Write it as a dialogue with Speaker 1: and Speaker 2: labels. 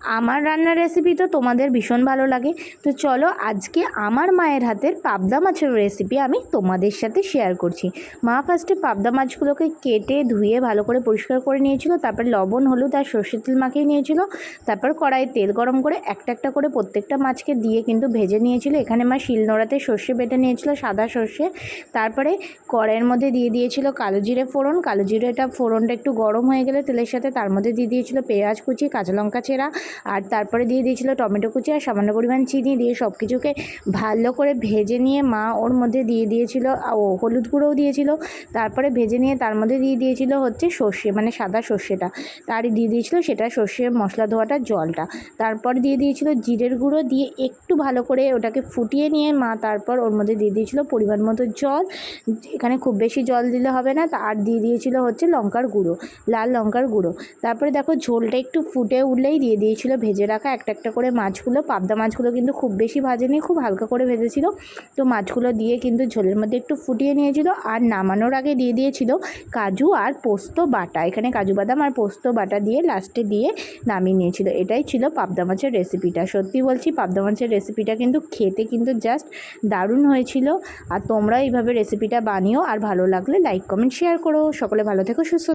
Speaker 1: আমার রান্নার রেসিপি তো তোমাদের ভীষণ ভালো লাগে। তো চলো আজকে আমার মায়ের হাতের পাবদা মাছের রেসিপি আমি তোমাদের সাথে শেয়ার করছি। মা ফার্স্টে পাবদা মাছগুলোকে কেটে ধুয়ে ভালো করে পরিষ্কার করে নিয়েছিল, তারপর লবণ হলুদ আর সর্ষের তেল মাখিয়ে নিয়েছিল। তারপর কড়াইয়ে তেল গরম করে একটা একটা করে প্রত্যেকটা মাছকে দিয়ে কিন্তু ভেজে নিয়েছিল। এখানে মা শিলনোড়াতে সর্ষে বেটে নিয়েছিল, সাদা সর্ষে। তারপরে কড়াইয়ের মধ্যে দিয়ে দিয়েছিল কালো জিরে ফোড়ন। কালো জিরেটা ফোড়নটা একটু গরম হয়ে গেলে তেলের সাথে তার মধ্যে দিয়ে দিয়েছিল পেঁয়াজ কুচি, কাঁচা লঙ্কা চেরা, আর তারপরে দিয়ে দিয়েছিল টমেটো কুচি আর সামান্য পরিমাণ চিনি দিয়ে সব কিছুকে ভালো করে ভেজে নিয়ে মা ওর মধ্যে দিয়ে দিয়েছিল হলুদ গুঁড়োও দিয়েছিল। তারপরে ভেজে নিয়ে তার মধ্যে দিয়ে দিয়েছিল হচ্ছে সর্ষে, মানে সাদা সর্ষেটা, তার দিয়ে দিয়েছিল সেটা সর্ষে মশলা ধোয়াটা জলটা। তারপর দিয়ে দিয়েছিল জিরের গুঁড়ো, দিয়ে একটু ভালো করে ওটাকে ফুটিয়ে নিয়ে মা তারপর ওর মধ্যে দিয়ে দিয়েছিল পরিমাণ মতো জল। এখানে খুব বেশি জল দিলে হবে না। আর দিয়ে দিয়েছিল হচ্ছে লঙ্কার গুঁড়ো, লাল লঙ্কার গুঁড়ো। তারপরে দেখো ঝোলটা একটু ফুটে উঠলেই দিয়ে দিয়েছিল ভেজে রাখা একটা একটা করে মাছগুলো। পাবদা মাছগুলো কিন্তু খুব বেশি ভাজেনি, খুব হালকা করে ভেজেছিল। তো মাছগুলো দিয়ে কিন্তু ঝোলের মধ্যে একটু ফুটিয়ে নিয়েছিল। আর নামানোর আগে দিয়ে দিয়েছিল কাজু আর পোস্ত বাটা, এখানে কাজু বাদাম আর পোস্ত বাটা দিয়ে লাস্টে দিয়ে নামিয়ে নিয়েছিল। এটাই ছিল পাবদা মাছের রেসিপিটা। সত্যি বলছি পাবদা মাছের রেসিপিটা কিন্তু খেতে কিন্তু জাস্ট দারুণ হয়েছিল। আর তোমরা এইভাবে রেসিপিটা বানিও, আর ভালো লাগলে লাইক কমেন্ট শেয়ার করো। সকলে ভালো থেকো, সুস্থ।